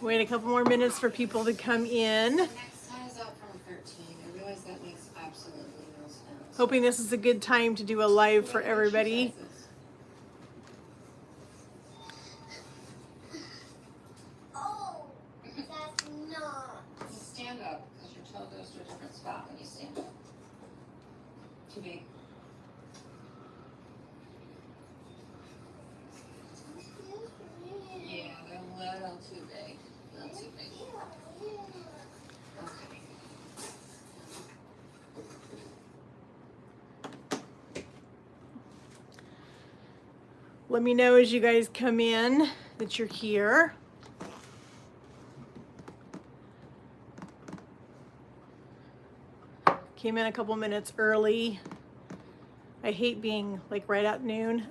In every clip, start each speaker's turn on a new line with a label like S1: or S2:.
S1: Wait a couple more minutes for people to come in.
S2: Next size up from 13. I realize that makes absolutely no sense.
S1: Hoping this is a good time to do a live for everybody.
S2: Oh, that's not. You stand up because your toe goes to a different spot when you stand up. Too big. Yeah, they're a little too big. Not too big. Okay.
S1: Let me know as you guys come in that you're here. Came in a couple minutes early. I hate being like right at noon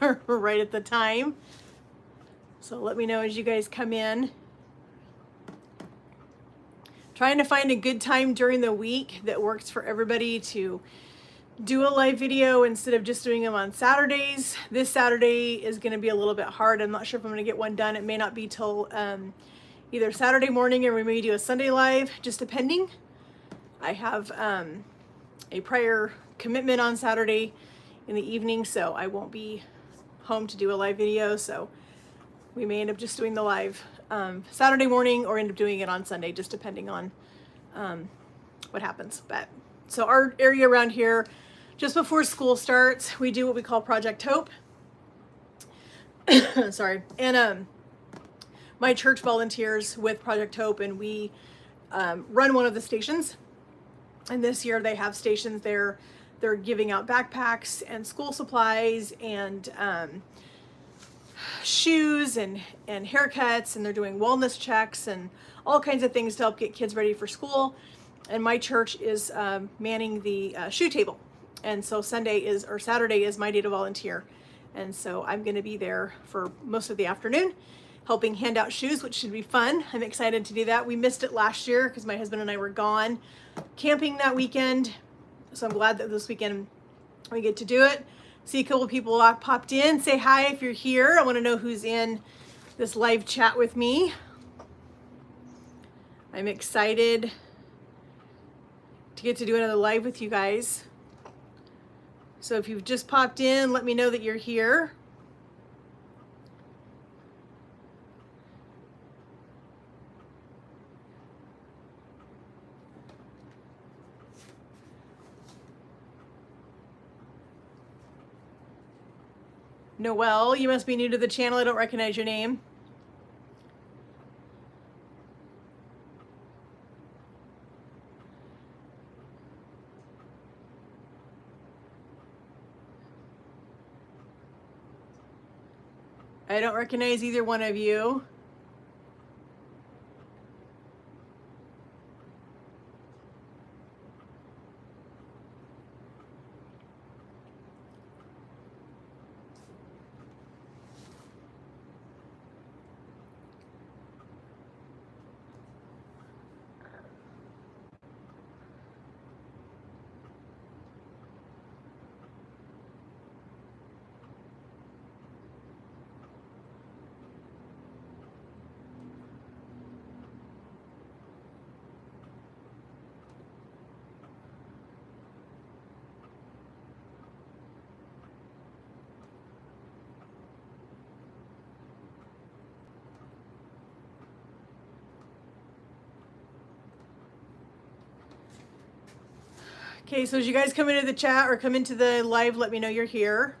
S1: or right at the time. So let me know as you guys come in. Trying to find a good time during the week that works for everybody to do a live video instead of just doing them on Saturdays. This Saturday is going to be a little bit hard. I'm not sure if I'm going to get one done. It may not be till either Saturday morning or we may do a Sunday live, just depending. I have a prior commitment on Saturday in the evening, so I won't be home to do a live video. So we may end up just doing the live Saturday morning or end up doing it on Sunday, just depending on what happens. But so our area around here, just before school starts, we do what we call Project Hope. Sorry. And my church volunteers with Project Hope, and we run one of the stations. And this year they have stations there. They're giving out backpacks and school supplies and shoes and haircuts, and they're doing wellness checks and all kinds of things to help get kids ready for school. And my church is manning the shoe table. And so Saturday is my day to volunteer. And so I'm going to be there for most of the afternoon helping hand out shoes, which should be fun. I'm excited to do that. We missed it last year because my husband and I were gone camping that weekend. So I'm glad that this weekend we get to do it. See a couple people popped in. Say hi if you're here. I want to know who's in this live chat with me. I'm excited to get to do another live with you guys. So if you've just popped in, let me know that you're here. Noelle, you must be new to the channel. I don't recognize your name. I don't recognize either one of you. Okay, so as you guys come into the chat or come into the live, let me know you're here.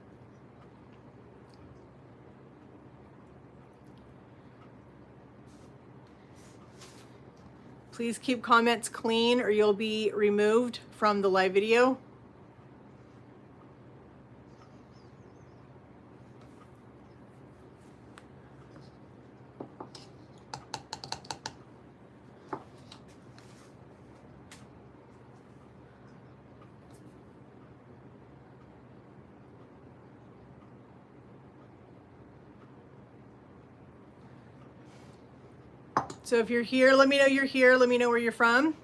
S1: Please keep comments clean or you'll be removed from the live video. So if you're here, let me know you're here. Let me know where you're from.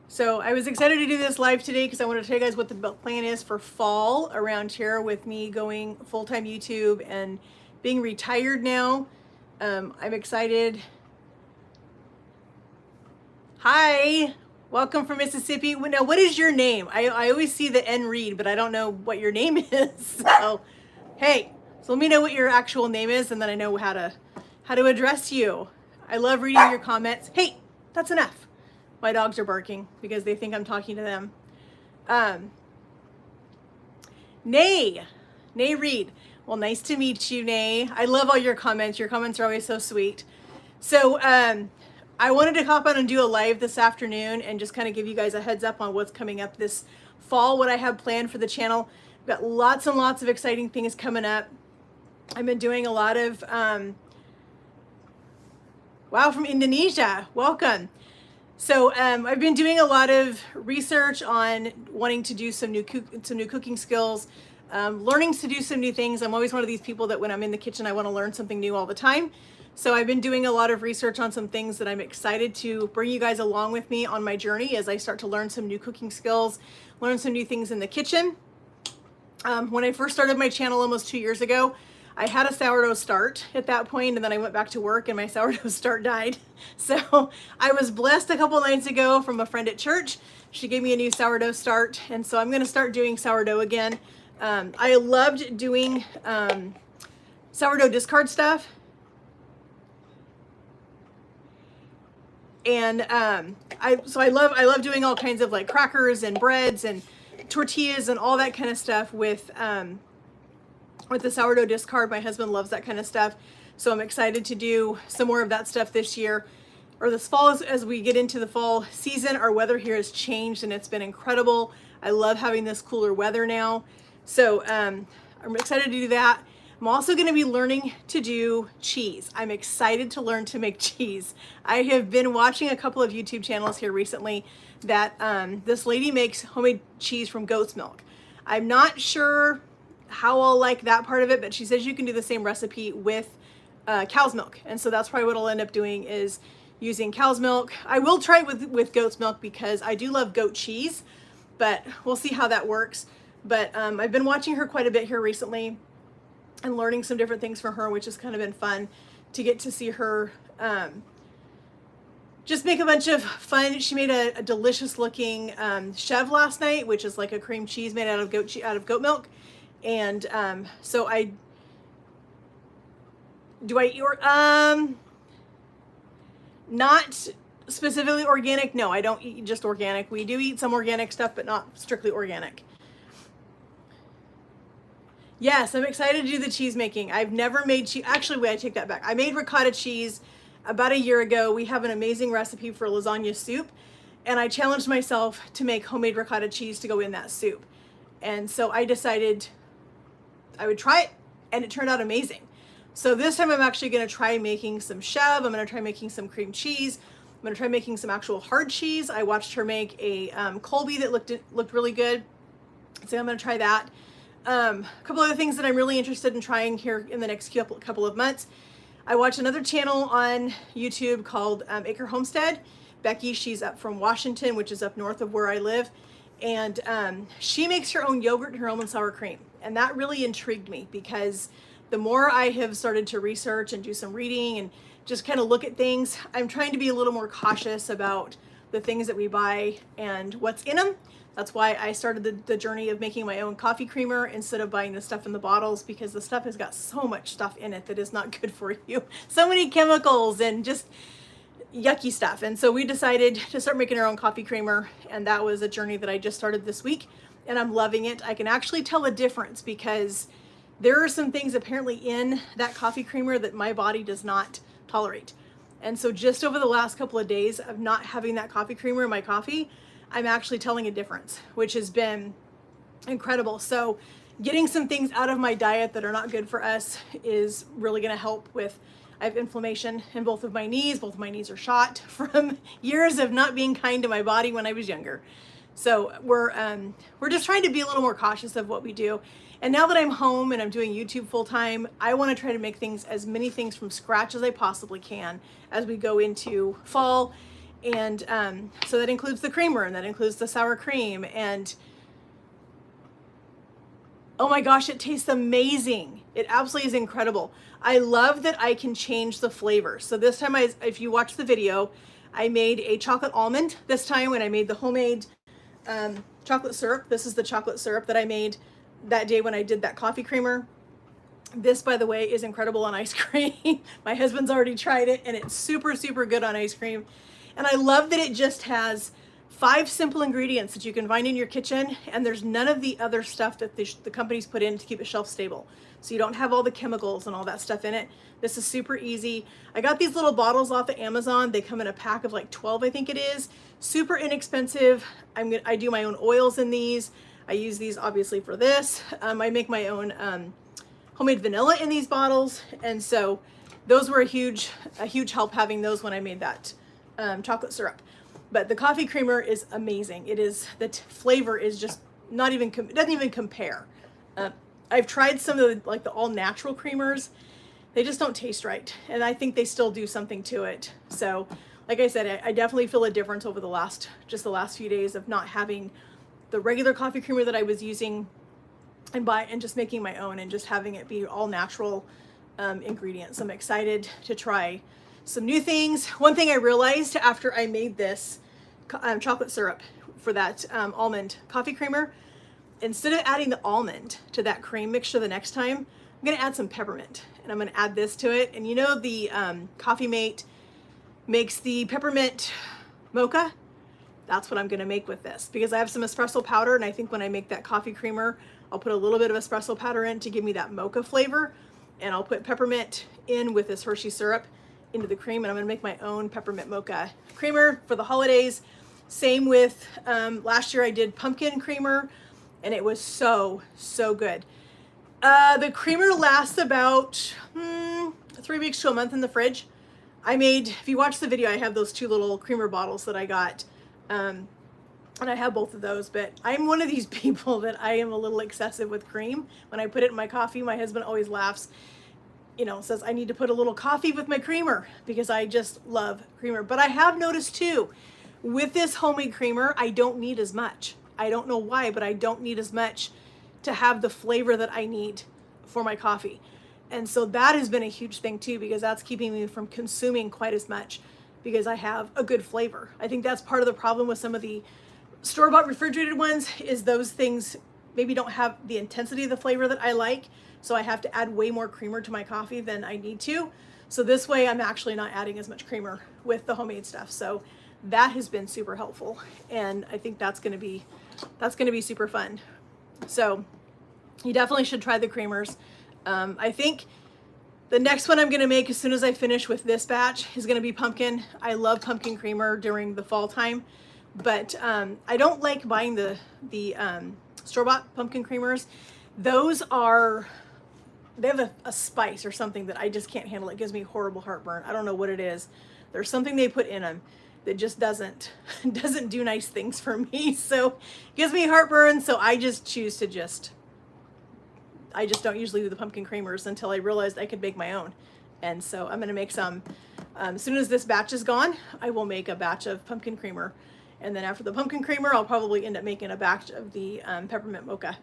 S1: So I was excited to do this live today because I want to tell you guys what the plan is for fall around here with me going full-time YouTube and being retired now. I'm excited. Hi, welcome from Mississippi. Now, what is your name? I always see the N Reed, but I don't know what your name is. So, hey, so let me know what your actual name is, and then I know how to address you. I love reading your comments. Hey, that's enough. My dogs are barking because they think I'm talking to them. Nay Reed. Well, nice to meet you, Nay. I love all your comments. Your comments are always so sweet. So I wanted to hop on and do a live this afternoon and just kind of give you guys a heads up on what's coming up this fall, what I have planned for the channel. I've got lots and lots of exciting things coming up. I've been doing a lot of, wow, from Indonesia, welcome. So I've been doing a lot of research on wanting to do some new cooking skills, learning to do some new things. I'm always one of these people that when I'm in the kitchen, I want to learn something new all the time. So I've been doing a lot of research on some things that I'm excited to bring you guys along with me on my journey as I start to learn some new cooking skills, learn some new things in the kitchen. When I first started my channel almost 2 years ago, I had a sourdough start at that point, and then I went back to work and my sourdough start died. So I was blessed a couple nights ago from a friend at church. She gave me a new sourdough start, and so I'm gonna start doing sourdough again. I loved doing sourdough discard stuff. And I love doing all kinds of like crackers and breads and tortillas and all that kind of stuff with the sourdough discard. My husband loves that kind of stuff. So I'm excited to do some more of that stuff this year or this fall as we get into the fall season. Our weather here has changed and it's been incredible. I love having this cooler weather now. So I'm excited to do that. I'm also going to be learning to do cheese. I'm excited to learn to make cheese. I have been watching a couple of YouTube channels here recently that this lady makes homemade cheese from goat's milk. I'm not sure how I'll like that part of it, but she says you can do the same recipe with cow's milk. And so that's probably what I'll end up doing is using cow's milk. I will try it with goat's milk because I do love goat cheese, but we'll see how that works. But I've been watching her quite a bit here recently and learning some different things from her, which has kind of been fun to get to see her just make a bunch of fun. She made a delicious looking chev last night, which is like a cream cheese made out of goat milk. And so not specifically organic. No, I don't eat just organic. We do eat some organic stuff, but not strictly organic. Yes, I'm excited to do the cheese making. I've never made cheese. Actually, wait, I take that back. I made ricotta cheese about a year ago. We have an amazing recipe for lasagna soup, and I challenged myself to make homemade ricotta cheese to go in that soup. And so I decided I would try it, and it turned out amazing. So this time I'm actually going to try making some chev. I'm going to try making some cream cheese. I'm going to try making some actual hard cheese. I watched her make a Colby that looked really good. So I'm going to try that. A couple other things that I'm really interested in trying here in the next couple of months. I watch another channel on YouTube called Acre Homestead. Becky, she's up from Washington, which is up north of where I live. And she makes her own yogurt and her own sour cream. And that really intrigued me because the more I have started to research and do some reading and just kind of look at things, I'm trying to be a little more cautious about the things that we buy and what's in them. That's why I started the journey of making my own coffee creamer instead of buying the stuff in the bottles, because the stuff has got so much stuff in it that is not good for you. So many chemicals and just yucky stuff. And so we decided to start making our own coffee creamer, and that was a journey that I just started this week, and I'm loving it. I can actually tell a difference because there are some things apparently in that coffee creamer that my body does not tolerate. And so just over the last couple of days of not having that coffee creamer in my coffee, I'm actually telling a difference, which has been incredible. So getting some things out of my diet that are not good for us is really going to help with, I have inflammation in both of my knees. Both of my knees are shot from years of not being kind to my body when I was younger. So we're just trying to be a little more cautious of what we do. And now that I'm home and I'm doing YouTube full time, I want to try to make as many things from scratch as I possibly can as we go into fall And so that includes the creamer, and that includes the sour cream, and oh my gosh, it tastes amazing. It absolutely is incredible. I love that I can change the flavor. So this time, if you watch the video, I made a chocolate almond this time when I made the homemade chocolate syrup. This is the chocolate syrup that I made that day when I did that coffee creamer. This, by the way, is incredible on ice cream. My husband's already tried it, and it's super, super good on ice cream. And I love that it just has 5 simple ingredients that you can find in your kitchen, and there's none of the other stuff that the companies put in to keep it shelf stable. So you don't have all the chemicals and all that stuff in it. This is super easy. I got these little bottles off of Amazon. They come in a pack of like 12, I think it is. Super inexpensive. I do my own oils in these. I use these obviously for this. I make my own homemade vanilla in these bottles, and so those were a huge help having those when I made that chocolate syrup. But the coffee creamer is amazing. It is, the flavor is just not even, doesn't even compare. I've tried some of the, like the all natural creamers. They just don't taste right. And I think they still do something to it. So like I said, I definitely feel a difference over the last few days of not having the regular coffee creamer that I was using and just making my own and just having it be all natural ingredients. I'm excited to try some new things. One thing I realized after I made this chocolate syrup for that almond coffee creamer, instead of adding the almond to that cream mixture the next time, I'm gonna add some peppermint, and I'm gonna add this to it. And you know the Coffee Mate makes the peppermint mocha? That's what I'm gonna make with this, because I have some espresso powder, and I think when I make that coffee creamer, I'll put a little bit of espresso powder in to give me that mocha flavor, and I'll put peppermint in with this Hershey syrup into the cream, and I'm gonna make my own peppermint mocha creamer for the holidays. Same with, last year I did pumpkin creamer, and it was so, so good. The creamer lasts about 3 weeks to a month in the fridge. If you watch the video, I have those 2 little creamer bottles that I got, and I have both of those, but I'm one of these people that I am a little excessive with cream. When I put it in my coffee, my husband always laughs, says I need to put a little coffee with my creamer because I just love creamer. But I have noticed too, with this homemade creamer, I don't need as much. I don't know why, but I don't need as much to have the flavor that I need for my coffee. And so that has been a huge thing too, because that's keeping me from consuming quite as much because I have a good flavor. I think that's part of the problem with some of the store-bought refrigerated ones, is those things maybe don't have the intensity of the flavor that I like. So I have to add way more creamer to my coffee than I need to. So this way I'm actually not adding as much creamer with the homemade stuff. So that has been super helpful. And I think that's gonna be super fun. So you definitely should try the creamers. I think the next one I'm gonna make as soon as I finish with this batch is gonna be pumpkin. I love pumpkin creamer during the fall time, but I don't like buying the store-bought pumpkin creamers. They have a spice or something that I just can't handle. It gives me horrible heartburn. I don't know what it is. There's something they put in them that just doesn't do nice things for me. So it gives me heartburn. So I just choose to I just don't usually do the pumpkin creamers until I realized I could make my own. And so I'm gonna make some, as soon as this batch is gone, I will make a batch of pumpkin creamer. And then after the pumpkin creamer, I'll probably end up making a batch of the peppermint mocha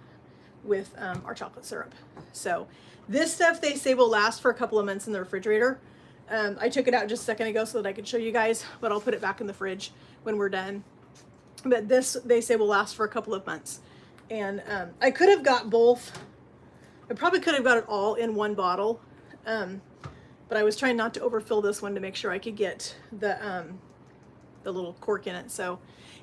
S1: with our chocolate syrup. So this stuff they say will last for a couple of months in the refrigerator. I took it out just a second ago so that I could show you guys, but I'll put it back in the fridge when we're done. But this, they say, will last for a couple of months. And I could have got both. I probably could have got it all in one bottle, but I was trying not to overfill this one to make sure I could get the little cork in it. So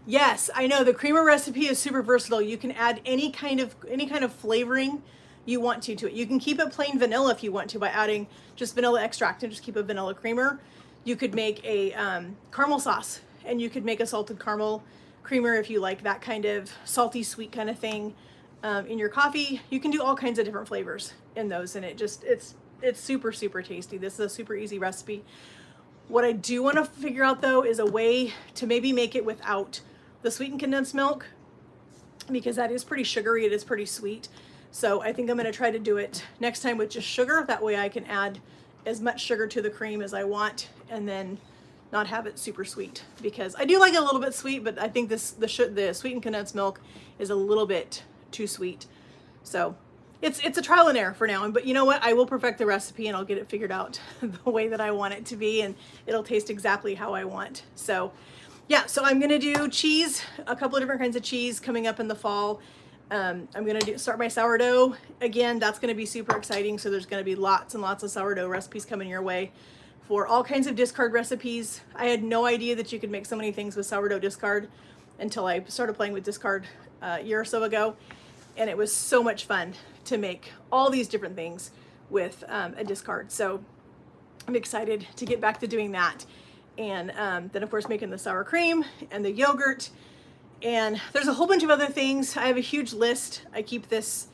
S1: yes, I know the creamer recipe is super versatile. You can add any kind of flavoring you want to it. You can keep it plain vanilla if you want to by adding just vanilla extract and just keep a vanilla creamer. You could make a caramel sauce, and you could make a salted caramel creamer if you like that kind of salty sweet kind of thing in your coffee. You can do all kinds of different flavors in those, and it's super, super tasty. This is a super easy recipe. What I do want to figure out though is a way to maybe make it without the sweetened condensed milk, because that is pretty sugary, it is pretty sweet. So I think I'm going to try to do it next time with just sugar. That way I can add as much sugar to the cream as I want, and then not have it super sweet, because I do like it a little bit sweet, but I think the sweetened condensed milk is a little bit too sweet. So it's a trial and error for now. But you know what? I will perfect the recipe and I'll get it figured out the way that I want it to be, and it'll taste exactly how I want. So yeah, so I'm gonna do cheese, a couple of different kinds of cheese coming up in the fall. I'm gonna start my sourdough again. That's gonna be super exciting. So there's gonna be lots and lots of sourdough recipes coming your way for all kinds of discard recipes. I had no idea that you could make so many things with sourdough discard until I started playing with discard a year or so ago. And it was so much fun to make all these different things with a discard. So I'm excited to get back to doing that. And then of course making the sour cream and the yogurt. And there's a whole bunch of other things. I have a huge list. I keep this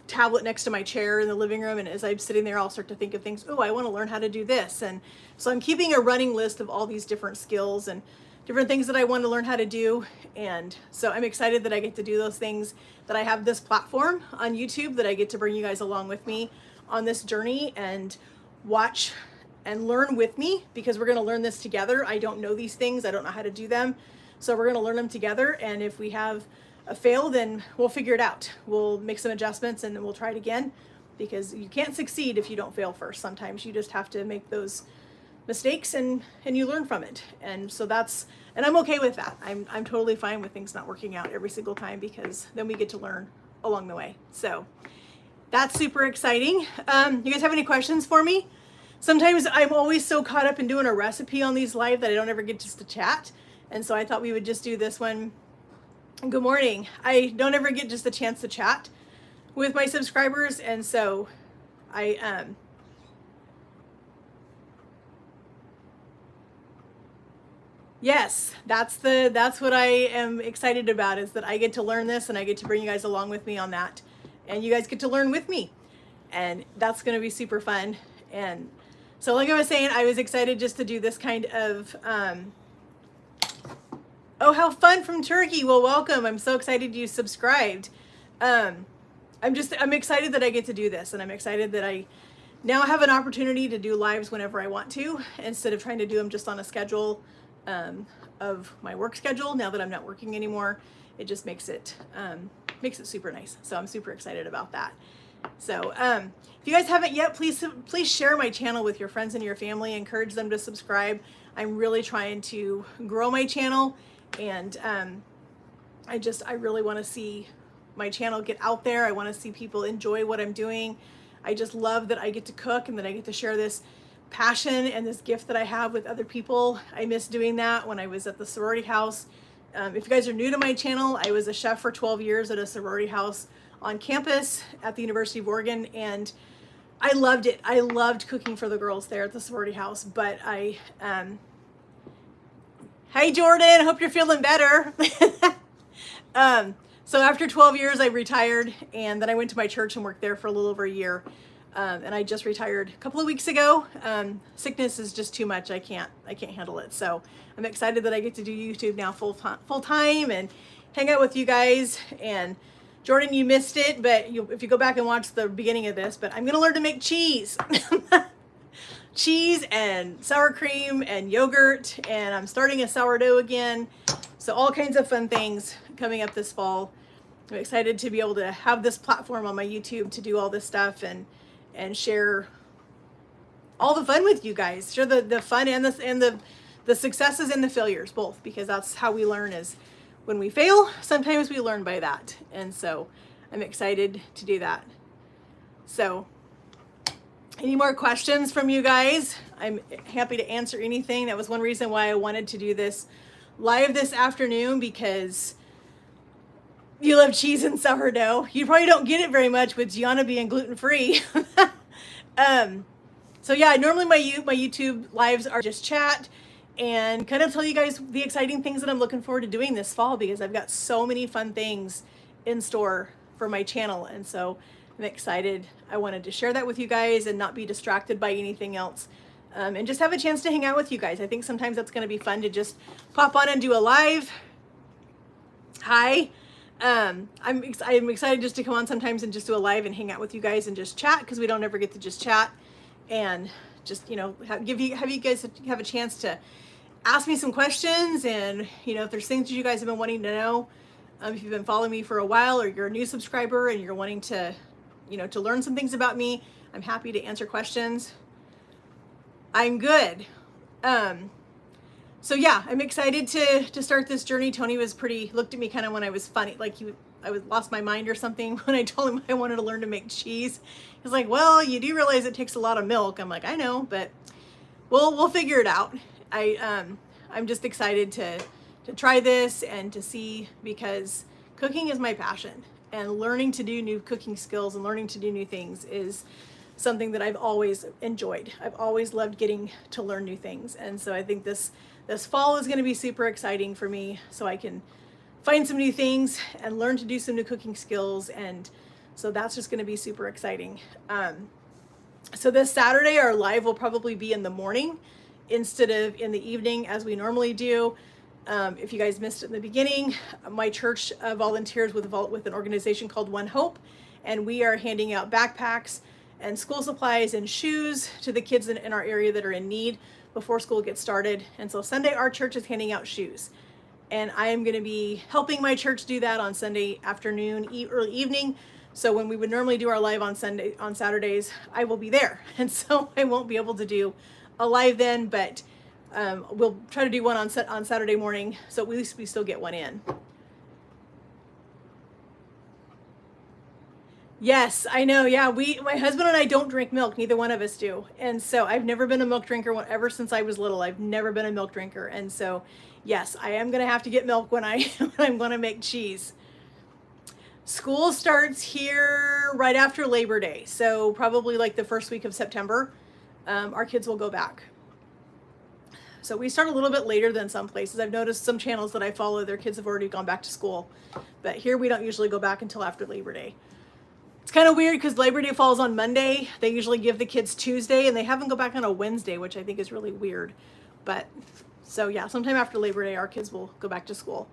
S1: tablet next to my chair in the living room, and as I'm sitting there, I'll start to think of things. Oh, I want to learn how to do this. And so I'm keeping a running list of all these different skills and different things that I want to learn how to do. And so I'm excited that I get to do those things, that I have this platform on YouTube, that I get to bring you guys along with me on this journey and watch and learn with me, because we're going to learn this together. I don't know these things. I don't know how to do them. So we're going to learn them together. And if we have a fail, then we'll figure it out. We'll make some adjustments and then we'll try it again, because you can't succeed if you don't fail first. Sometimes you just have to make those mistakes and you learn from it. And so and I'm okay with that. I'm totally fine with things not working out every single time, because then we get to learn along the way. So that's super exciting. You guys have any questions for me? Sometimes I'm always so caught up in doing a recipe on these live that I don't ever get just to chat. And so I thought we would just do this one. Good morning. I don't ever get just a chance to chat with my subscribers. And so yes, that's what I am excited about, is that I get to learn this and I get to bring you guys along with me on that. And you guys get to learn with me. And that's going to be super fun. And so like I was saying, I was excited just to do this kind of, oh, how fun from Turkey. Well, welcome. I'm so excited you subscribed. I'm excited that I get to do this, and I'm excited that I now have an opportunity to do lives whenever I want to, instead of trying to do them just on a schedule of my work schedule. Now that I'm not working anymore, it just makes it super nice. So I'm super excited about that. So if you guys haven't yet, please share my channel with your friends and your family. Encourage them to subscribe. I'm really trying to grow my channel, and I really want to see my channel get out there. I want to see people enjoy what I'm doing. I just love that I get to cook and that I get to share this passion and this gift that I have with other people. I miss doing that when I was at the sorority house. If you guys are new to my channel, I was a chef for 12 years at a sorority house on campus at the University of Oregon, and I loved it. I loved cooking for the girls there at the sorority house. But hey Jordan, hope you're feeling better. So after 12 years, I retired, and then I went to my church and worked there for a little over a year. And I just retired a couple of weeks ago. Sickness is just too much. I can't handle it. So I'm excited that I get to do YouTube now full time and hang out with you guys. And Jordan, you missed it, but if you go back and watch the beginning of this, but I'm going to learn to make cheese. Cheese and sour cream and yogurt, and I'm starting a sourdough again. So all kinds of fun things coming up this fall. I'm excited to be able to have this platform on my YouTube to do all this stuff and share all the fun with you guys. Share the fun and the successes and the failures, both, because that's how we learn. Is when we fail, sometimes we learn by that. And so I'm excited to do that. So any more questions from you guys? I'm happy to answer anything. That was one reason why I wanted to do this live this afternoon, because you love cheese and sourdough. You probably don't get it very much with Gianna being gluten-free. So yeah, normally my YouTube lives are just chat and kind of tell you guys the exciting things that I'm looking forward to doing this fall, because I've got so many fun things in store for my channel. And so I'm excited. I wanted to share that with you guys and not be distracted by anything else, and just have a chance to hang out with you guys. I think sometimes that's going to be fun to just pop on and do a live. Hi. I'm excited just to come on sometimes and just do a live and hang out with you guys and just chat, because we don't ever get to just chat and just, you know, have you guys have a chance to ask me some questions, and, you know, if there's things you guys have been wanting to know, if you've been following me for a while or you're a new subscriber and you're wanting to, you know, to learn some things about me, I'm happy to answer questions. I'm good. So yeah, I'm excited to start this journey. Tony looked at me kind of when I was funny, like I lost my mind or something when I told him I wanted to learn to make cheese. He's like, well, you do realize it takes a lot of milk. I'm like, I know, but we'll figure it out. I'm just excited to try this and to see, because cooking is my passion, and learning to do new cooking skills and learning to do new things is something that I've always enjoyed. I've always loved getting to learn new things. And so I think this fall is going to be super exciting for me, so I can find some new things and learn to do some new cooking skills. And so that's just going to be super exciting. So this Saturday, our live will probably be in the morning instead of in the evening as we normally do. If you guys missed it in the beginning, my church volunteers with an organization called One Hope, and we are handing out backpacks and school supplies and shoes to the kids in our area that are in need before school gets started. And so Sunday, our church is handing out shoes, and I am going to be helping my church do that on Sunday afternoon, early evening. So when we would normally do our live on Saturdays, I will be there, and so I won't be able to do a live then, but we'll try to do one on Saturday morning, so at least we still get one in. Yes, I know. Yeah, my husband and I don't drink milk. Neither one of us do. And so I've never been a milk drinker ever since I was little. I've never been a milk drinker. And so, yes, I am going to have to get milk when I'm going to make cheese. School starts here right after Labor Day. So probably like the first week of September, our kids will go back. So we start a little bit later than some places. I've noticed some channels that I follow, their kids have already gone back to school. But here we don't usually go back until after Labor Day. It's kind of weird because Labor Day falls on Monday. They usually give the kids Tuesday, and they have them go back on a Wednesday, which I think is really weird. But so yeah, sometime after Labor Day, our kids will go back to school.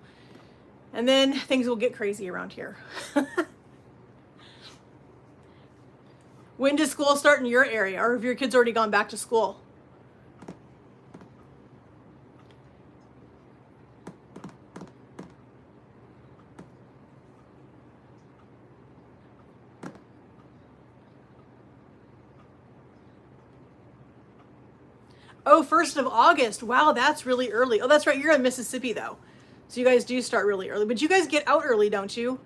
S1: And then things will get crazy around here. When does school start in your area, or have your kids already gone back to school? Oh, 1st of August. Wow, that's really early. Oh, that's right. You're in Mississippi, though. So you guys do start really early. But you guys get out early, don't you?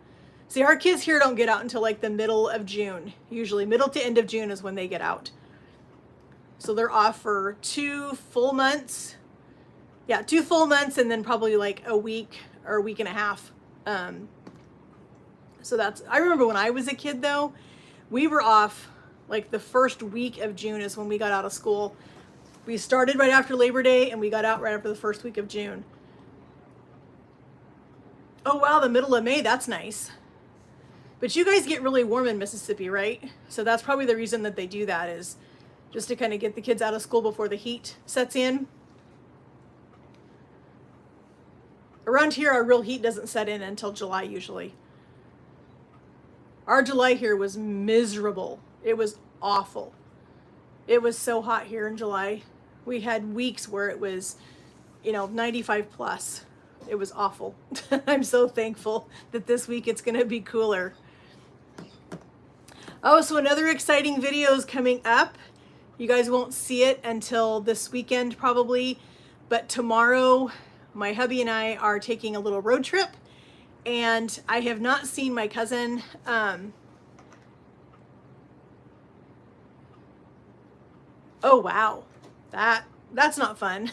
S1: See, our kids here don't get out until like the middle of June. Usually middle to end of June is when they get out. So they're off for 2 full months. Yeah, 2 full months, and then probably like a week or a week and a half. So I remember when I was a kid, though, we were off like the first week of June is when we got out of school. We started right after Labor Day, and we got out right after the first week of June. Oh, wow, the middle of May, that's nice. But you guys get really warm in Mississippi, right? So that's probably the reason that they do that, is just to kind of get the kids out of school before the heat sets in. Around here, our real heat doesn't set in until July usually. Our July here was miserable. It was awful. It was so hot here in July. We had weeks where it was, 95 plus. It was awful. I'm so thankful that this week it's going to be cooler. Oh, so another exciting video is coming up. You guys won't see it until this weekend probably, but tomorrow my hubby and I are taking a little road trip, and I have not seen my cousin. Oh, wow. That's not fun.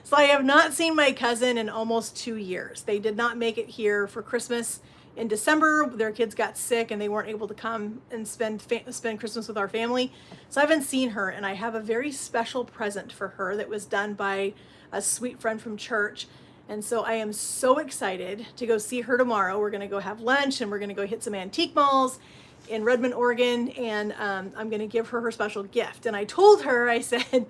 S1: So I have not seen my cousin in almost 2 years. They did not make it here for Christmas in December. Their kids got sick and they weren't able to come and spend Christmas with our family. So I haven't seen her, and I have a very special present for her that was done by a sweet friend from church. And so I am so excited to go see her tomorrow. We're going to go have lunch, and we're going to go hit some antique malls in Redmond, Oregon, and I'm going to give her special gift. And I told her, I said,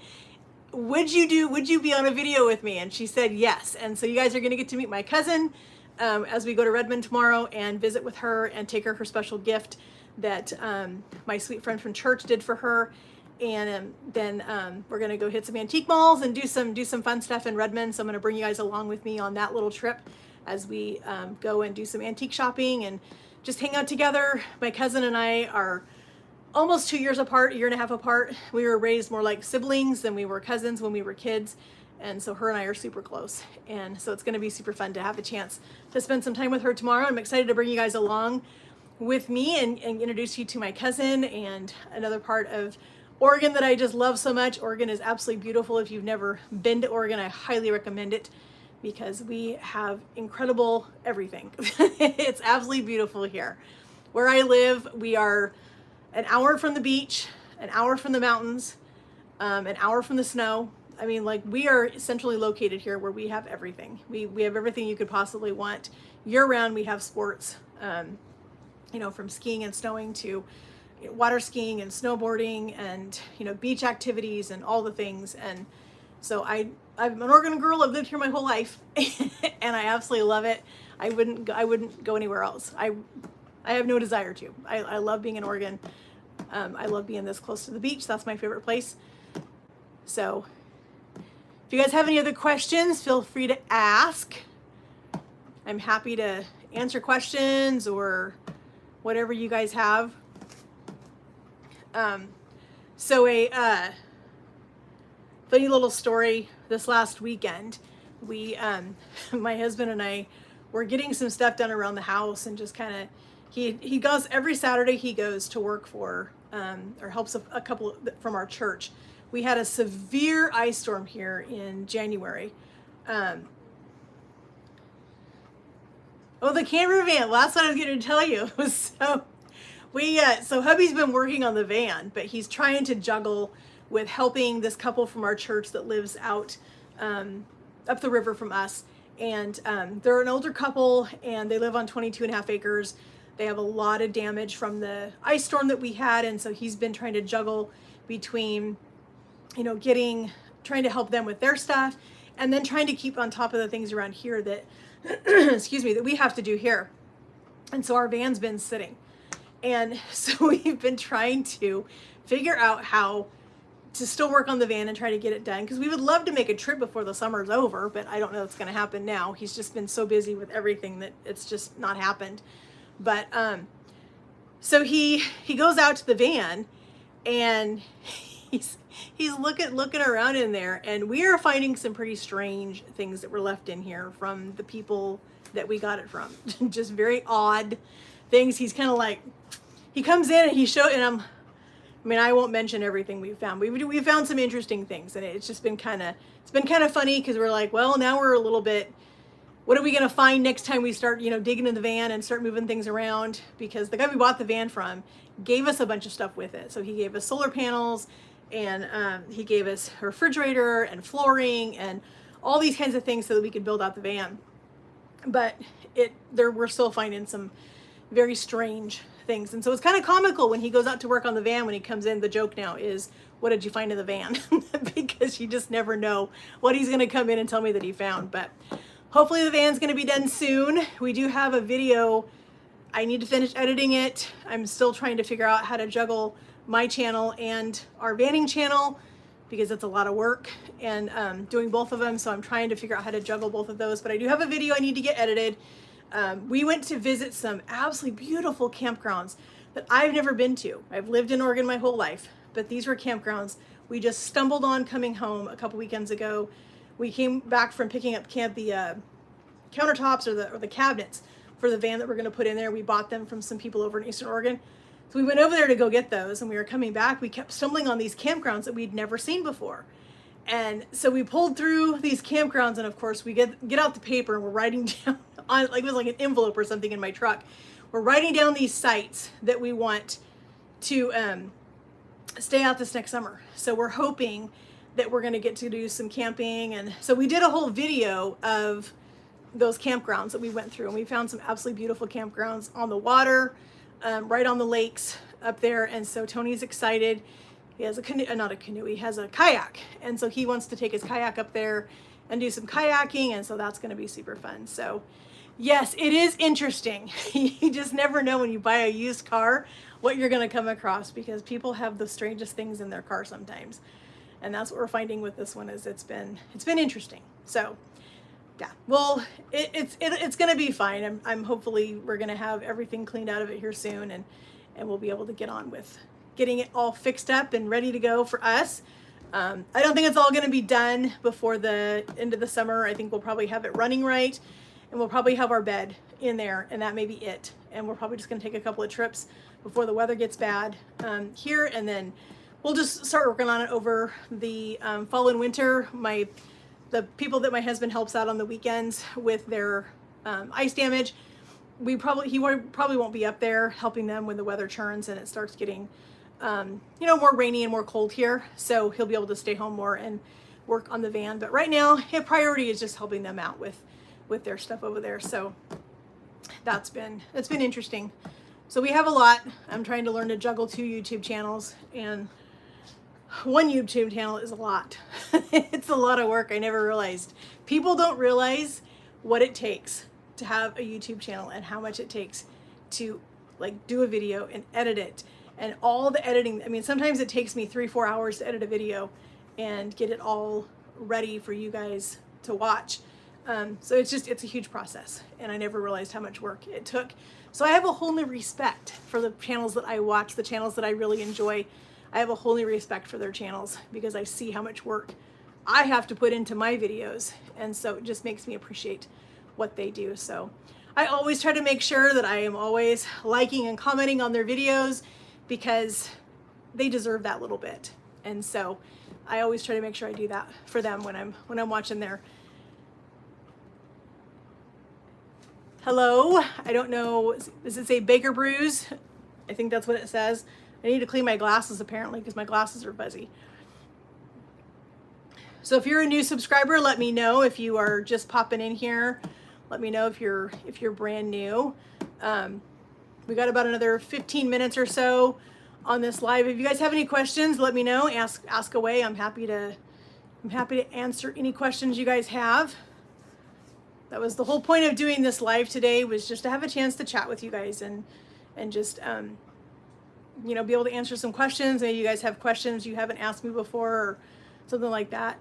S1: would you be on a video with me? And she said yes. And so you guys are going to get to meet my cousin as we go to Redmond tomorrow and visit with her and take her special gift that my sweet friend from church did for her. And then we're gonna go hit some antique malls and do some fun stuff in Redmond. So I'm gonna bring you guys along with me on that little trip as we go and do some antique shopping and just hang out together. My cousin and I are almost 2 years apart, a year and a half apart. We were raised more like siblings than we were cousins when we were kids. And so her and I are super close. And so it's gonna be super fun to have a chance to spend some time with her tomorrow. I'm excited to bring you guys along with me and introduce you to my cousin and another part of Oregon that I just love so much. Oregon is absolutely beautiful. If you've never been to Oregon, I highly recommend it because we have incredible everything. It's absolutely beautiful here. Where I live, we are an hour from the beach, an hour from the mountains, an hour from the snow. I mean, like, we are centrally located here where we have everything. We have everything you could possibly want. Year round, we have sports, you know, from skiing and snowing to water skiing and snowboarding and, you know, beach activities and all the things. And so I'm an Oregon girl. I've lived here my whole life and I absolutely love it. I wouldn't go anywhere else. I have no desire to. I love being in Oregon. I love being this close to the beach. That's my favorite place. So if you guys have any other questions, feel free to ask. I'm happy to answer questions or whatever you guys have. So a funny little story. This last weekend, we, my husband and I were getting some stuff done around the house and just kind of, he goes every Saturday. He goes to work for, or helps a couple from our church. We had a severe ice storm here in January. Oh, the camper van. Well, that's what I was going to tell you. So hubby's been working on the van, but he's trying to juggle with helping this couple from our church that lives out up the river from us. And they're an older couple and they live on 22.5 acres. They have a lot of damage from the ice storm that we had. And so he's been trying to juggle between, you know, trying to help them with their stuff and then trying to keep on top of the things around here that, excuse me, that we have to do here. And so our van's been sitting. And so we've been trying to figure out how to still work on the van and try to get it done. Because we would love to make a trip before the summer's over, but I don't know if it's going to happen now. He's just been so busy with everything that it's just not happened. But so he goes out to the van and he's looking around in there, and we are finding some pretty strange things that were left in here from the people that we got it from. Just very odd things. He's kind of like, he comes in and I won't mention everything we found. We found some interesting things, and it's been kind of funny because we're like, well, now we're a little bit, what are we going to find next time we start, you know, digging in the van and start moving things around? Because the guy we bought the van from gave us a bunch of stuff with it. So he gave us solar panels, and he gave us a refrigerator and flooring and all these kinds of things so that we could build out the van. But we're still finding some very strange things. And so it's kind of comical when he goes out to work on the van. When he comes in, the joke now is, what did you find in the van? Because you just never know what he's going to come in and tell me that he found. But hopefully the van's going to be done soon. We do have a video. I need to finish editing it. I'm still trying to figure out how to juggle my channel and our vanning channel because it's a lot of work and doing both of them. So I'm trying to figure out how to juggle both of those. But I do have a video I need to get edited. We went to visit some absolutely beautiful campgrounds that I've never been to. I've lived in Oregon my whole life, but these were campgrounds we just stumbled on coming home a couple weekends ago. We came back from picking up the countertops or the cabinets for the van that we're going to put in there. We bought them from some people over in Eastern Oregon. So we went over there to go get those, and we were coming back. We kept stumbling on these campgrounds that we'd never seen before. And so we pulled through these campgrounds, and of course we get out the paper and we're writing down on, like, it was like an envelope or something in my truck. We're writing down these sites that we want to stay out this next summer. So we're hoping that we're going to get to do some camping. And so we did a whole video of those campgrounds that we went through, and we found some absolutely beautiful campgrounds on the water, right on the lakes up there. And so Tony's excited. He has a canoe, not a canoe, he has a kayak. And so he wants to take his kayak up there and do some kayaking. And so that's going to be super fun. So Yes, it is interesting. You just never know when you buy a used car what you're going to come across, because people have the strangest things in their car sometimes. And that's what we're finding with this one. Is it's been interesting. So yeah, well, it's going to be fine. I'm hopefully we're going to have everything cleaned out of it here soon, and we'll be able to get on with getting it all fixed up and ready to go for us. I don't think it's all going to be done before the end of the summer. I think we'll probably have it running right, and we'll probably have our bed in there, and that may be it. And we're probably just going to take a couple of trips before the weather gets bad here, and then we'll just start working on it over the fall and winter. The people that my husband helps out on the weekends with their ice damage, he probably won't be up there helping them when the weather turns and it starts getting more rainy and more cold here. So he'll be able to stay home more and work on the van. But right now, his priority is just helping them out with their stuff over there. So it's been interesting. So we have a lot. I'm trying to learn to juggle 2 YouTube channels, and 1 YouTube channel is a lot. It's a lot of work. I never realized. People don't realize what it takes to have a YouTube channel and how much it takes to like do a video and edit it and all the editing. I mean, sometimes it takes me 3-4 hours to edit a video and get it all ready for you guys to watch. So it's a huge process, and I never realized how much work it took. So I have a whole new respect for the channels that I watch, the channels that I really enjoy. I have a whole new respect for their channels because I see how much work I have to put into my videos, and so it just makes me appreciate what they do. So I always try to make sure that I am always liking and commenting on their videos, because they deserve that little bit. And so I always try to make sure I do that for them when I'm watching their. Hello, I don't know, does it say Baker Brews? I think that's what it says. I need to clean my glasses apparently because my glasses are fuzzy. So if you're a new subscriber, let me know. If you are just popping in here, let me know if you're brand new. We got about another 15 minutes or so on this live. If you guys have any questions, let me know. Ask away. I'm happy to answer any questions you guys have. That was the whole point of doing this live today, was just to have a chance to chat with you guys and just be able to answer some questions. Maybe you guys have questions you haven't asked me before or something like that.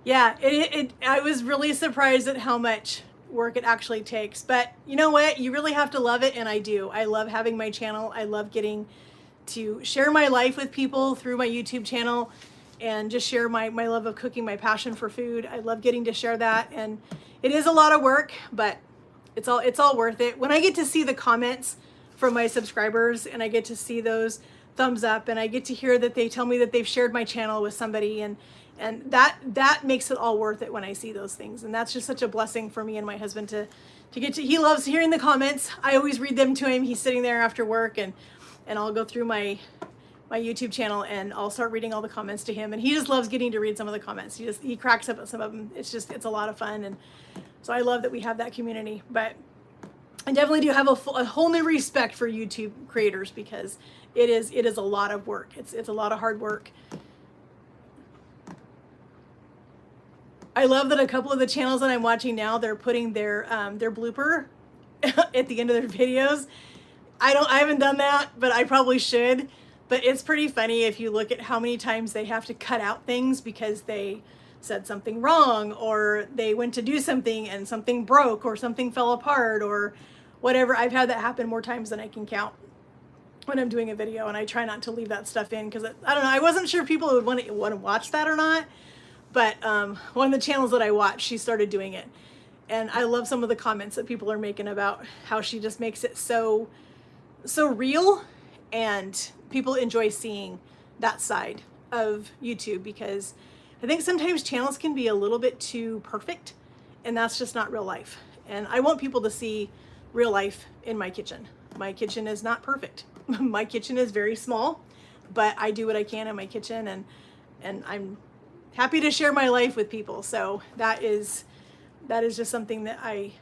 S1: Yeah, I was really surprised at how much work it actually takes. But you know what? You really have to love it, and I do. I love having my channel. I love getting to share my life with people through my YouTube channel and just share my love of cooking, my passion for food. I love getting to share that, and it is a lot of work, but it's all worth it. When I get to see the comments from my subscribers and I get to see those thumbs up and I get to hear that they tell me that they've shared my channel with somebody, and that makes it all worth it when I see those things. And that's just such a blessing for me and my husband to get to. He loves hearing the comments. I always read them to him. He's sitting there after work, and I'll go through my YouTube channel and I'll start reading all the comments to him, and he just loves getting to read some of the comments. He cracks up at some of them. It's a lot of fun, and so I love that we have that community. But I definitely do have a whole new respect for YouTube creators, because it is a lot of work. It's a lot of hard work. I love that a couple of the channels that I'm watching now, they're putting their blooper at the end of their videos. I haven't done that, but I probably should. But it's pretty funny if you look at how many times they have to cut out things because they said something wrong, or they went to do something and something broke, or something fell apart, or whatever. I've had that happen more times than I can count when I'm doing a video, and I try not to leave that stuff in because I don't know. I wasn't sure if people would want to watch that or not. But one of the channels that I watch, she started doing it. And I love some of the comments that people are making about how she just makes it so real, and people enjoy seeing that side of YouTube, because I think sometimes channels can be a little bit too perfect, and that's just not real life. And I want people to see real life in my kitchen. My kitchen is not perfect. My kitchen is very small, but I do what I can in my kitchen, and I'm happy to share my life with people. So that is just something that I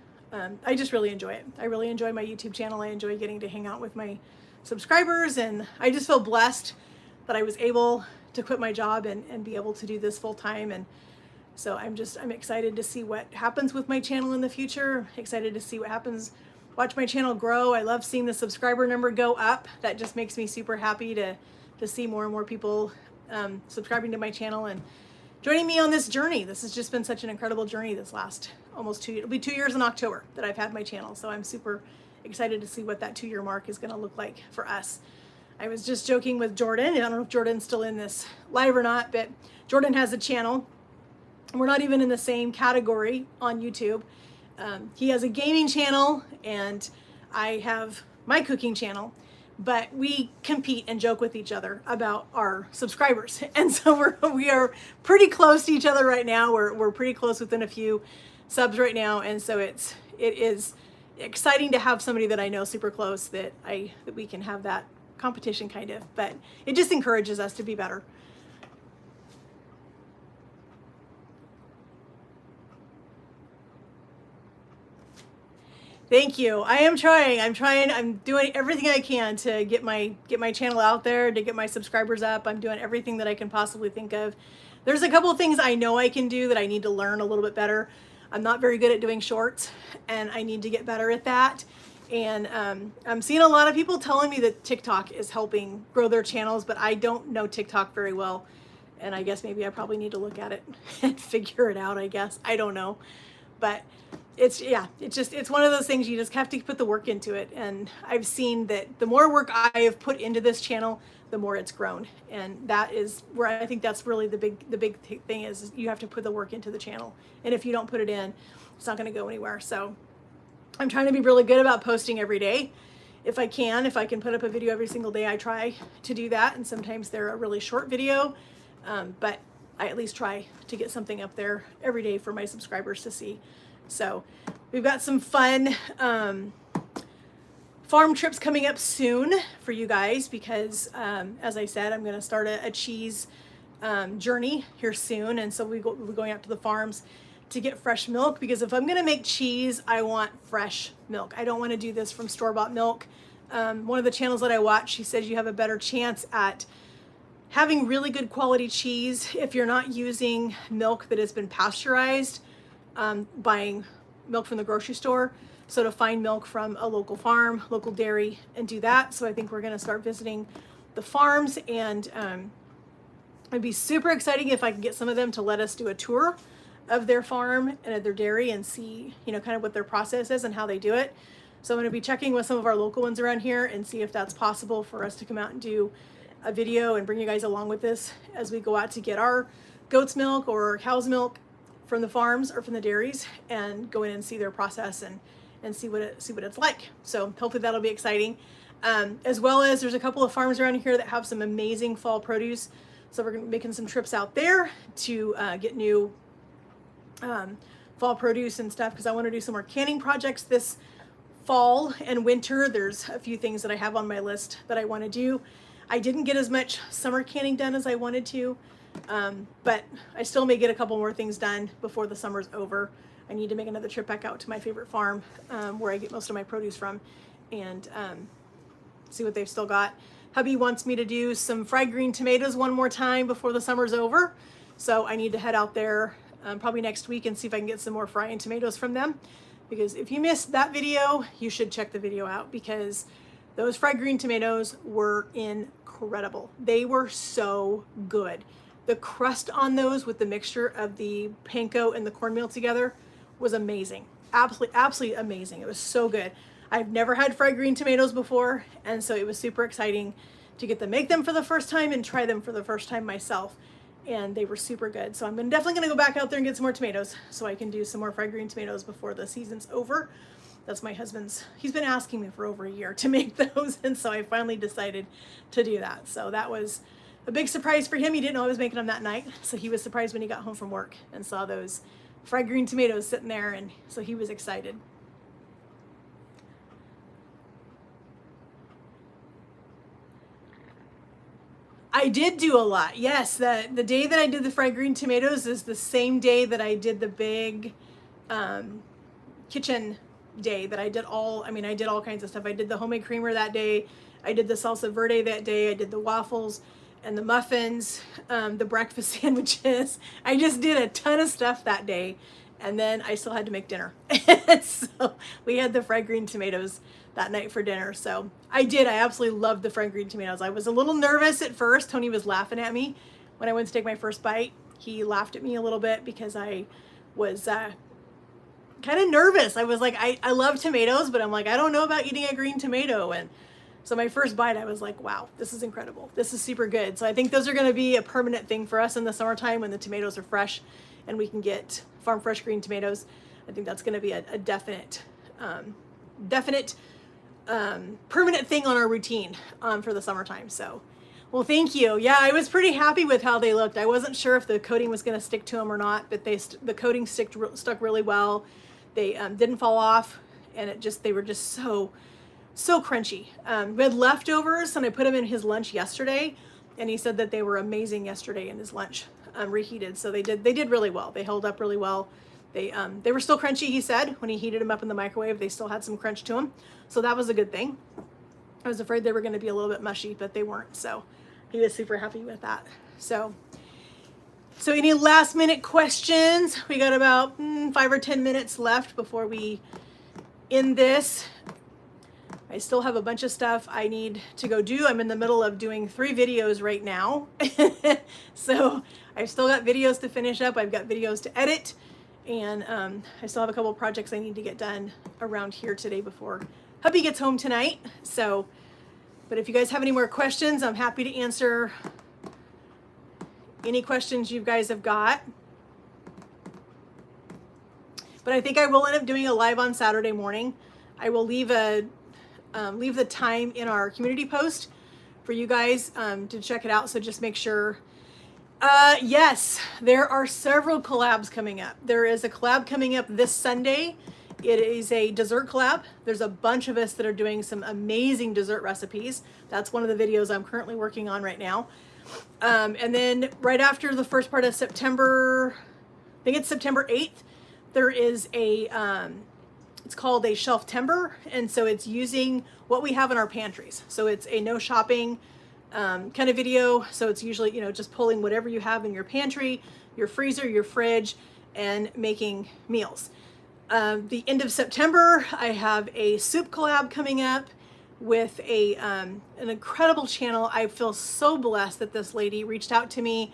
S1: just really enjoy it. I really enjoy my YouTube channel. I enjoy getting to hang out with my subscribers, and I just feel blessed that I was able to quit my job and be able to do this full time. And so I'm excited to see what happens with my channel in the future. Excited to see what happens, watch my channel grow. I love seeing the subscriber number go up. That just makes me super happy to see more and more people subscribing to my channel and joining me on this journey. This has just been such an incredible journey this last almost 2 years. It'll be 2 years in October that I've had my channel. So I'm super excited to see what that 2-year mark is going to look like for us. I was just joking with Jordan. I don't know if Jordan's still in this live or not, but Jordan has a channel. We're not even in the same category on YouTube. He has a gaming channel and I have my cooking channel, but we compete and joke with each other about our subscribers. And so we are pretty close to each other right now. We're pretty close, within a few subs right now. And so it is exciting to have somebody that I know super close that we can have that competition kind of, but it just encourages us to be better. Thank you. I am trying. I'm doing everything I can to get my channel out there, to get my subscribers up. I'm doing everything that I can possibly think of. There's a couple of things I know I can do that I need to learn a little bit better. I'm not very good at doing shorts, and I need to get better at that. And I'm seeing a lot of people telling me that TikTok is helping grow their channels, but I don't know TikTok very well. And I guess maybe I probably need to look at it and figure it out, I guess. I don't know. But it's one of those things you just have to put the work into it. And I've seen that the more work I have put into this channel, the more it's grown. And that is where I think that's really the big thing is you have to put the work into the channel. And if you don't put it in, it's not going to go anywhere. So I'm trying to be really good about posting every day. If I can put up a video every single day, I try to do that. And sometimes they're a really short video, but I at least try to get something up there every day for my subscribers to see. So we've got some fun farm trips coming up soon for you guys because, as I said, I'm going to start a cheese journey here soon. And so we're going out to the farms to get fresh milk, because if I'm going to make cheese, I want fresh milk. I don't want to do this from store-bought milk. One of the channels that I watch, she says you have a better chance at having really good quality cheese if you're not using milk that has been pasteurized, buying milk from the grocery store. So to find milk from a local farm, local dairy, and do that. So I think we're going to start visiting the farms, and it'd be super exciting if I can get some of them to let us do a tour of their farm and of their dairy and see, kind of what their process is and how they do it. So I'm going to be checking with some of our local ones around here and see if that's possible for us to come out and do a video and bring you guys along with this as we go out to get our goat's milk or cow's milk from the farms or from the dairies, and go in and see their process and see what it's like. So hopefully that'll be exciting. As well as there's a couple of farms around here that have some amazing fall produce. So we're going to be making some trips out there to get new fall produce and stuff, because I want to do some more canning projects this fall and winter. There's a few things that I have on my list that I want to do. I didn't get as much summer canning done as I wanted to, but I still may get a couple more things done before the summer's over. I need to make another trip back out to my favorite farm where I get most of my produce from, and see what they've still got. Hubby wants me to do some fried green tomatoes one more time before the summer's over, so I need to head out there probably next week and see if I can get some more frying tomatoes from them. Because if you missed that video, you should check the video out, because those fried green tomatoes were incredible. They were so good. The crust on those with the mixture of the panko and the cornmeal together was amazing. Absolutely amazing. It was so good. I've never had fried green tomatoes before, and so it was super exciting to get to make them for the first time and try them for the first time myself. And they were super good. So I'm definitely going to go back out there and get some more tomatoes so I can do some more fried green tomatoes before the season's over. That's my husband's. He's been asking me for over a year to make those, and so I finally decided to do that. So that was a big surprise for him. He didn't know I was making them that night, so he was surprised when he got home from work and saw those fried green tomatoes sitting there, and so he was excited. I did do a lot. Yes, the day that I did the fried green tomatoes is the same day that I did the big kitchen day that I did all kinds of stuff. I did the homemade creamer that day. I did the salsa verde that day. I did the waffles and the muffins, the breakfast sandwiches. I just did a ton of stuff that day. And then I still had to make dinner. So we had the fried green tomatoes that night for dinner. So I absolutely loved the fried green tomatoes. I was a little nervous at first. Tony was laughing at me when I went to take my first bite. He laughed at me a little bit because I was kind of nervous. I was like, I love tomatoes, but I'm like, I don't know about eating a green tomato. And so my first bite, I was like, wow, this is incredible. This is super good. So I think those are going to be a permanent thing for us in the summertime when the tomatoes are fresh and we can get farm fresh green tomatoes. I think that's going to be a definite permanent thing on our routine for the summertime. So, well, thank you. Yeah, I was pretty happy with how they looked. I wasn't sure if the coating was going to stick to them or not, but the coating stuck really well. They didn't fall off, and they were just so crunchy. We had leftovers, and I put them in his lunch yesterday, and he said that they were amazing yesterday in his lunch, reheated. So they did really well. They held up really well. They were still crunchy, he said. When he heated them up in the microwave, they still had some crunch to them. So that was a good thing. I was afraid they were going to be a little bit mushy, but they weren't. So he was super happy with that. So any last minute questions? We got about 5 or 10 minutes left before we end this. I still have a bunch of stuff I need to go do. I'm in the middle of doing 3 videos right now. So I've still got videos to finish up. I've got videos to edit. And I still have a couple projects I need to get done around here today before hubby gets home tonight. So, but if you guys have any more questions, I'm happy to answer any questions you guys have got. But I think I will end up doing a live on Saturday morning. I will leave the time in our community post for you guys to check it out. So just make sure. Yes, there are several collabs coming up. There is a collab coming up this Sunday. It is a dessert collab. There's a bunch of us that are doing some amazing dessert recipes. That's one of the videos I'm currently working on right now. And then right after the first part of September, I think it's September 8th, there is it's called a shelf timber. And so it's using what we have in our pantries. So it's a no shopping kind of video. So it's usually, just pulling whatever you have in your pantry, your freezer, your fridge, and making meals. The end of September, I have a soup collab coming up with an incredible channel. I feel so blessed that this lady reached out to me.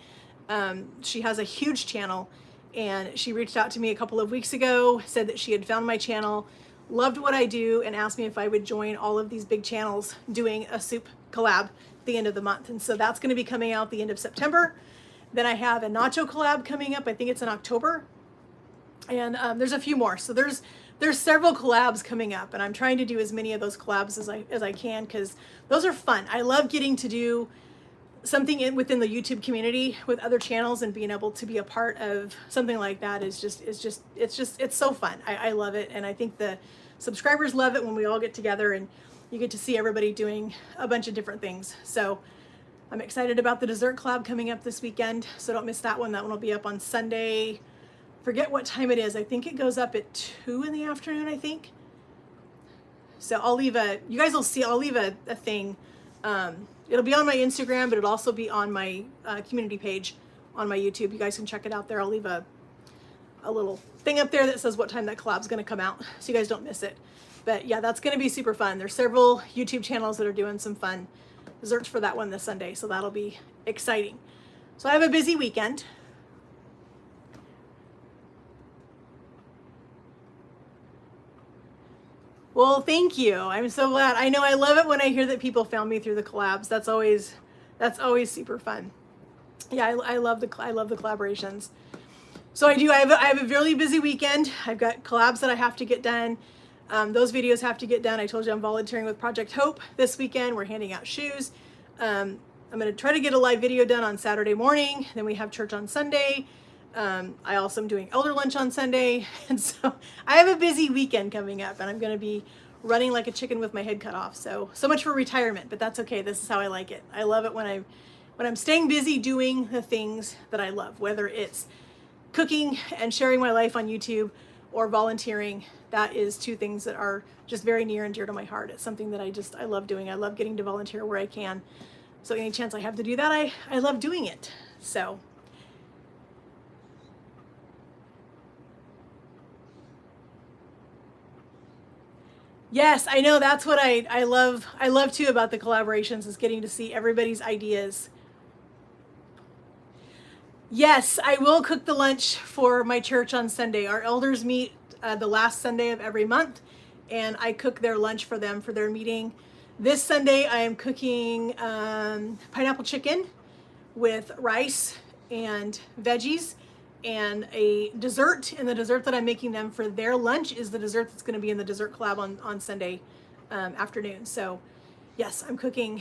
S1: She has a huge channel, and she reached out to me a couple of weeks ago, said that she had found my channel, loved what I do, and asked me if I would join all of these big channels doing a soup collab at the end of the month. And so that's going to be coming out the end of September. Then I have a nacho collab coming up. I think it's in October. And there's a few more. So there's several collabs coming up, and I'm trying to do as many of those collabs as I can, because those are fun. I love getting to do something within the YouTube community with other channels, and being able to be a part of something like that it's so fun. I love it, and I think the subscribers love it when we all get together and you get to see everybody doing a bunch of different things. So I'm excited about the dessert collab coming up this weekend, so don't miss that one. That one will be up on Sunday. Forget what time it is. I think it goes up at 2 in the afternoon, I think. So I'll leave you guys will see, I'll leave a thing. It'll be on my Instagram, but it'll also be on my community page on my YouTube. You guys can check it out there. I'll leave a little thing up there that says what time that collab's going to come out, so you guys don't miss it. But yeah, that's going to be super fun. There's several YouTube channels that are doing some fun desserts for that one this Sunday, so that'll be exciting. So I have a busy weekend. Well, thank you. I'm so glad. I know I love it when I hear that people found me through the collabs. That's always super fun. Yeah, I love the collaborations. So I have a really busy weekend. I've got collabs that I have to get done. Those videos have to get done. I told you I'm volunteering with Project Hope this weekend. We're handing out shoes. I'm going to try to get a live video done on Saturday morning. Then we have church on Sunday. I also am doing elder lunch on Sunday. And so I have a busy weekend coming up, and I'm going to be running like a chicken with my head cut off. So much for retirement, but that's okay. This is how I like it. I love it when I'm staying busy doing the things that I love, whether it's cooking and sharing my life on YouTube, or volunteering. That is two things that are just very near and dear to my heart. It's something that I love doing. I love getting to volunteer where I can. So any chance I have to do that, I love doing it. So yes, I know, that's what I love. I love too about the collaborations, is getting to see everybody's ideas. Yes, I will cook the lunch for my church on Sunday. Our elders meet the last Sunday of every month, and I cook their lunch for them for their meeting. This Sunday, I am cooking pineapple chicken with rice and veggies and a dessert. And the dessert that I'm making them for their lunch is the dessert that's going to be in the dessert collab on Sunday afternoon. So yes, I'm cooking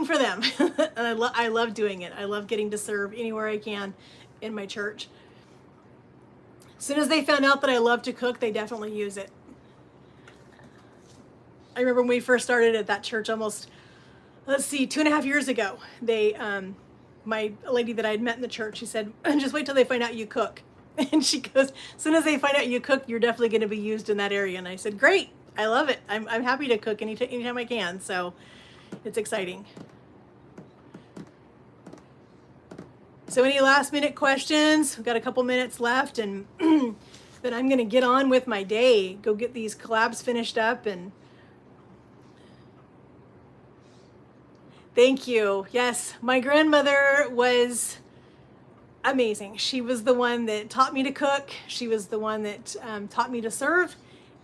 S1: for them. And I love doing it. I love getting to serve anywhere I can in my church. As soon as they found out that I love to cook, they definitely use it. I remember when we first started at that church almost, 2.5 years ago, my lady that I had met in the church, she said, just wait till they find out you cook. And she goes, as soon as they find out you cook, you're definitely going to be used in that area. And I said, great, I love it. I'm happy to cook anytime I can. So it's exciting. So any last minute questions? We've got a couple minutes left, and then I'm going to get on with my day, go get these collabs finished up. And thank you. Yes, my grandmother was amazing. She was the one that taught me to cook. She was the one that taught me to serve.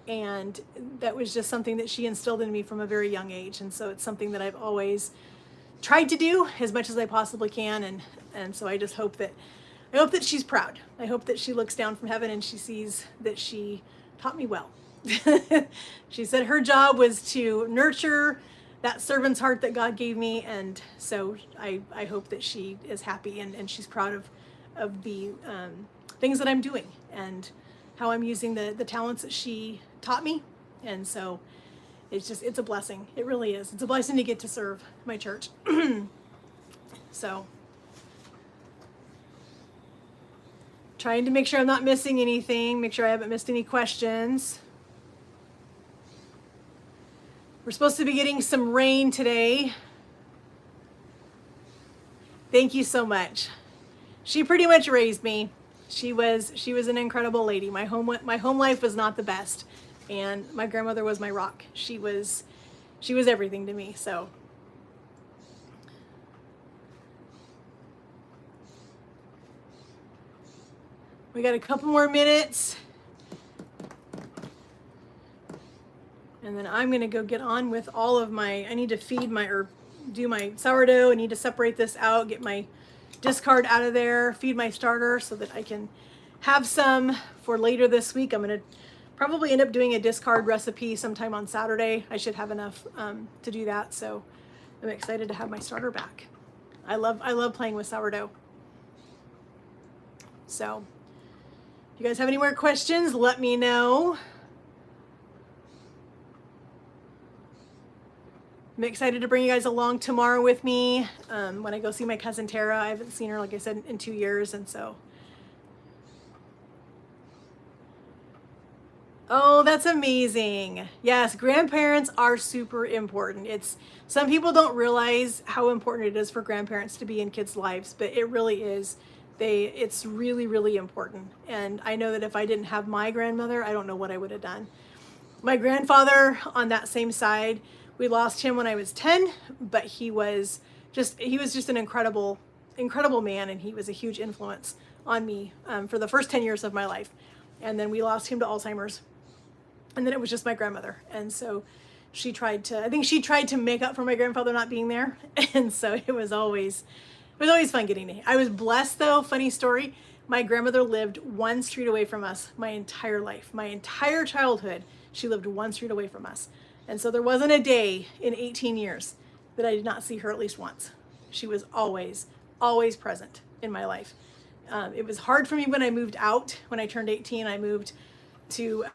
S1: And that was just something that she instilled in me from a very young age. And so it's something that I've always tried to do as much as I possibly can. And so I just hope that she's proud. I hope that she looks down from heaven and she sees that she taught me well. She said her job was to nurture that servant's heart that God gave me. And so I hope that she is happy and she's proud of the things that I'm doing and how I'm using the talents that she taught me. And so it's a blessing. It really is. It's a blessing to get to serve my church. So trying to make sure I'm not missing anything, make sure I haven't missed any questions. We're supposed to be getting some rain today. Thank you so much. She pretty much raised me. She was an incredible lady. My home life was not the best, and my grandmother was my rock. She was everything to me. So we got a couple more minutes, and then I'm gonna go get on with all of my. I need to do my sourdough. I need to separate this out, get my discard out of there, feed my starter so that I can have some for later this week. I'm gonna probably end up doing a discard recipe sometime on Saturday. I should have enough to do that, so I'm excited to have my starter back. I love playing with sourdough. So if you guys have any more questions, let me know. I'm excited to bring you guys along tomorrow with me when I go see my cousin Tara. I haven't seen her, like I said, in 2 years, and so. Oh, that's amazing. Yes, grandparents are super important. Some people don't realize how important it is for grandparents to be in kids' lives, but it really is. It's really, really important. And I know that if I didn't have my grandmother, I don't know what I would have done. My grandfather on that same side, we lost him when I was 10, but he was just an incredible man, and he was a huge influence on me for the first 10 years of my life. And then we lost him to Alzheimer's. And then it was just my grandmother. And so she tried to make up for my grandfather not being there. And so it was always fun getting to. I was blessed though, funny story. My grandmother lived one street away from us my entire life. My entire childhood, she lived one street away from us. And so there wasn't a day in 18 years that I did not see her at least once. She was always present in my life. It was hard for me when I moved out. When I turned 18, I moved to